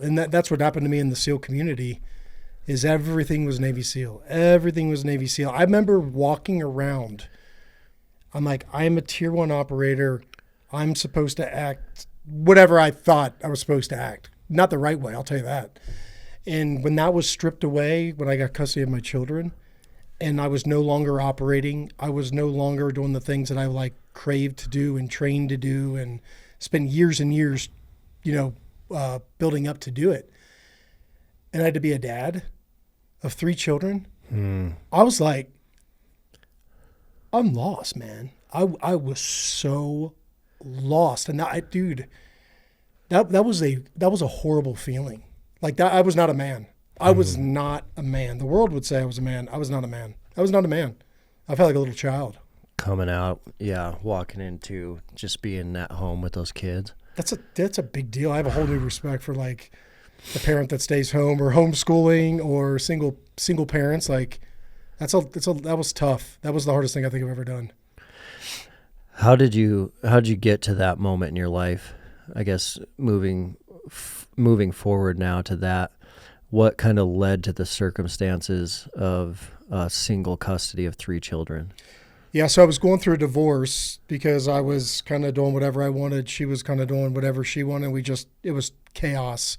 And that's what happened to me in the SEAL community is everything was Navy SEAL. Everything was Navy SEAL. I remember walking around. I'm like, I'm a tier 1 operator. I'm supposed to act whatever I thought I was supposed to act. Not the right way, I'll tell you that. And when that was stripped away, when I got custody of my children, and I was no longer operating, I was no longer doing the things that I like craved to do and trained to do and spent years and years, building up to do it. And I had to be a dad of 3 children. I was like, I'm lost, man. I was so lost. And that was a horrible feeling. Like that, I was not a man. I was not a man. The world would say I was a man. I was not a man. I was not a man. I felt like a little child. Coming out, walking into just being at home with those kids. That's a big deal. I have a whole new respect for like the parent that stays home or homeschooling or single parents. Like that was tough. That was the hardest thing I think I've ever done. How'd you get to that moment in your life? I guess moving forward now to that, what kind of led to the circumstances of single custody of 3 children? Yeah, so I was going through a divorce because I was kind of doing whatever I wanted. She was kind of doing whatever she wanted. It was chaos.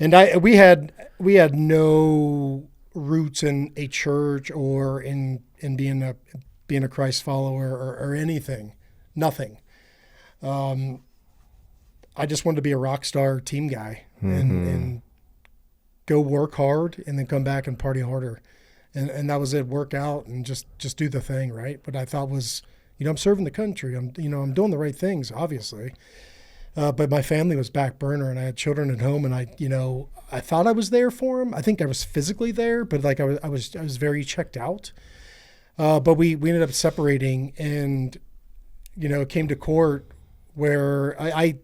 And we had no roots in a church or in being a Christ follower or anything. Nothing. I just wanted to be a rock star team guy and go work hard and then come back and party harder. And that was it, work out and just do the thing, right? But I thought was, I'm serving the country. I'm doing the right things, obviously. But my family was back burner and I had children at home and I thought I was there for them. I think I was physically there, but like I was very checked out. But we ended up separating and, it came to court where I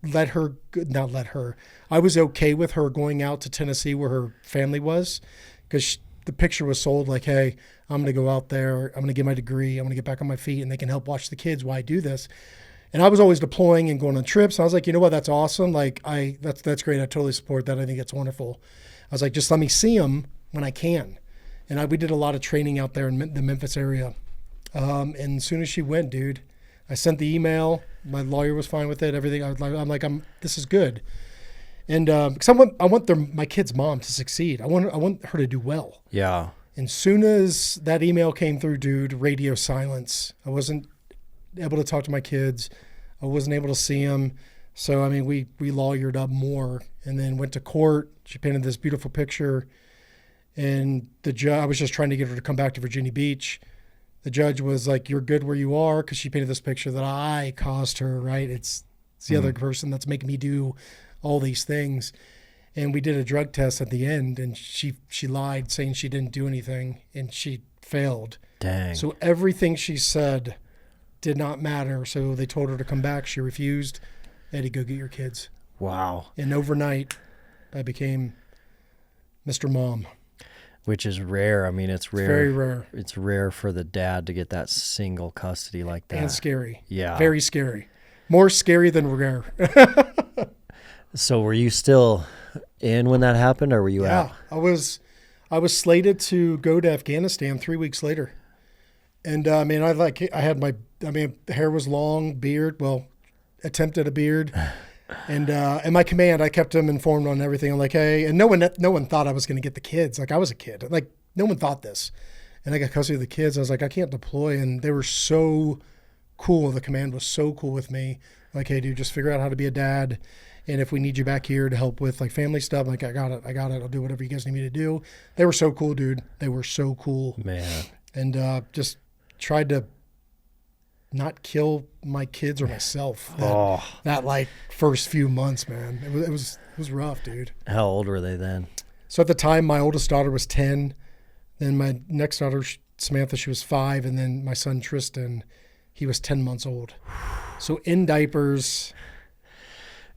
I was okay with her going out to Tennessee where her family was because the picture was sold like, hey, I'm going to go out there. I'm going to get my degree. I'm going to get back on my feet and they can help watch the kids while I do this. And I was always deploying and going on trips. I was like, you know what? That's awesome. Like that's great. I totally support that. I think it's wonderful. I was like, just let me see them when I can. And we did a lot of training out there in the Memphis area. And as soon as she went, dude, I sent the email. My lawyer was fine with it. Everything. I'm like, this is good. And because I want my kid's mom to succeed. I want her to do well. Yeah. And soon as that email came through, dude, radio silence. I wasn't able to talk to my kids. I wasn't able to see them. So, I mean, we lawyered up more and then went to court. She painted this beautiful picture. And the judge, I was just trying to get her to come back to Virginia Beach. The judge was like, you're good where you are, because she painted this picture that I caused her, right? It's the other person that's making me do all these things. And we did a drug test at the end, and she lied, saying she didn't do anything, and she failed. Dang. So everything she said did not matter. So they told her to come back. She refused. Eddie, go get your kids. Wow. And overnight, I became Mr. Mom. Which is rare. I mean, it's rare. It's very rare. It's rare for the dad to get that single custody like that. And scary. Yeah. Very scary. More scary than rare. So were you still in when that happened, or were you out? Yeah, I was slated to go to Afghanistan 3 weeks later. And I had hair was long, beard, attempted a beard. And my command, I kept them informed on everything. I'm like, hey, and no one thought I was going to get the kids. Like I was a kid. Like no one thought this. And I got custody of the kids. I was like, I can't deploy. And they were so cool. The command was so cool with me. Like, hey, dude, just figure out how to be a dad. And if we need you back here to help with like family stuff, like I got it. I'll do whatever you guys need me to do. They were so cool, dude. They were so cool. Man. And just tried to not kill my kids or myself. That like first few months, man. It was rough, dude. How old were they then? So at the time, my oldest daughter was 10. Then my next daughter, Samantha, she was 5. And then my son, Tristan, he was 10 months old. So in diapers.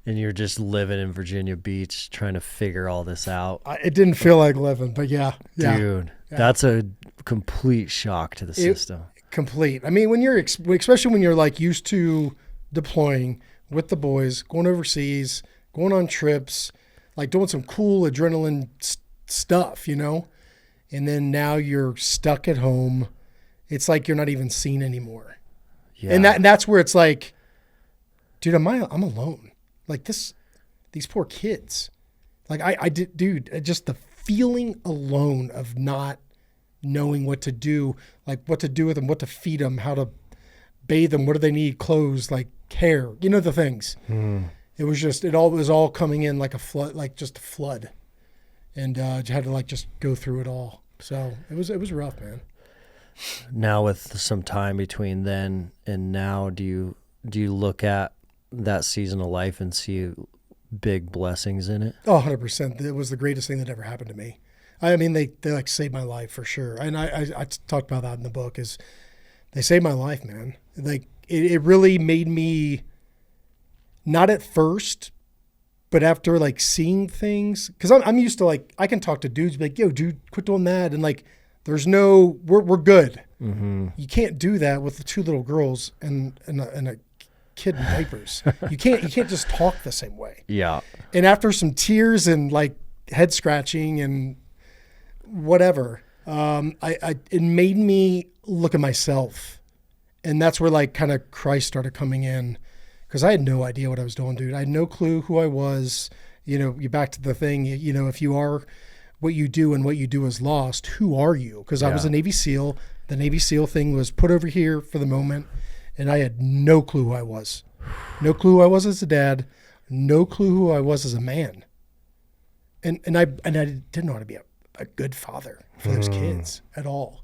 And you're just living in Virginia Beach trying to figure all this out. It didn't feel like living, but yeah. Dude, that's a complete shock to the system. Complete. I mean, especially when you're like used to deploying with the boys, going overseas, going on trips, like doing some cool adrenaline stuff, you know? And then now you're stuck at home. It's like you're not even seen anymore. Yeah. And that's where it's like, dude, I'm alone. Like these poor kids. Like I did, dude, just the feeling alone of not knowing what to do, like what to do with them, what to feed them, how to bathe them, what do they need, clothes, like hair, you know, the things. It was just, it was all coming in like a flood, like just a flood. And had to like just go through it all. So it was rough, man. Now with some time between then and now, do you look at that season of life and see big blessings in it? Oh, 100%. It was the greatest thing that ever happened to me. I mean, they like saved my life for sure. And I talked about that in the book, is they saved my life, man. Like it really made me, not at first, but after like seeing things, because I'm used to like, I can talk to dudes, be like, yo, dude, quit doing that. And like, there's no, we're good. Mm-hmm. You can't do that with the two little girls and a kid in diapers. You can't just talk the same way. Yeah. And after some tears and like head scratching and whatever, it made me look at myself. And that's where like kind of Christ started coming in, because I had no idea what I was doing, dude. I had no clue who I was. You know, you back to the thing, you know, if you are what you do and what you do is lost, who are you? Because I was a Navy SEAL. The Navy SEAL thing was put over here for the moment. And I had no clue who I was. No clue who I was as a dad. No clue who I was as a man. And I didn't know how to be a good father for those kids at all.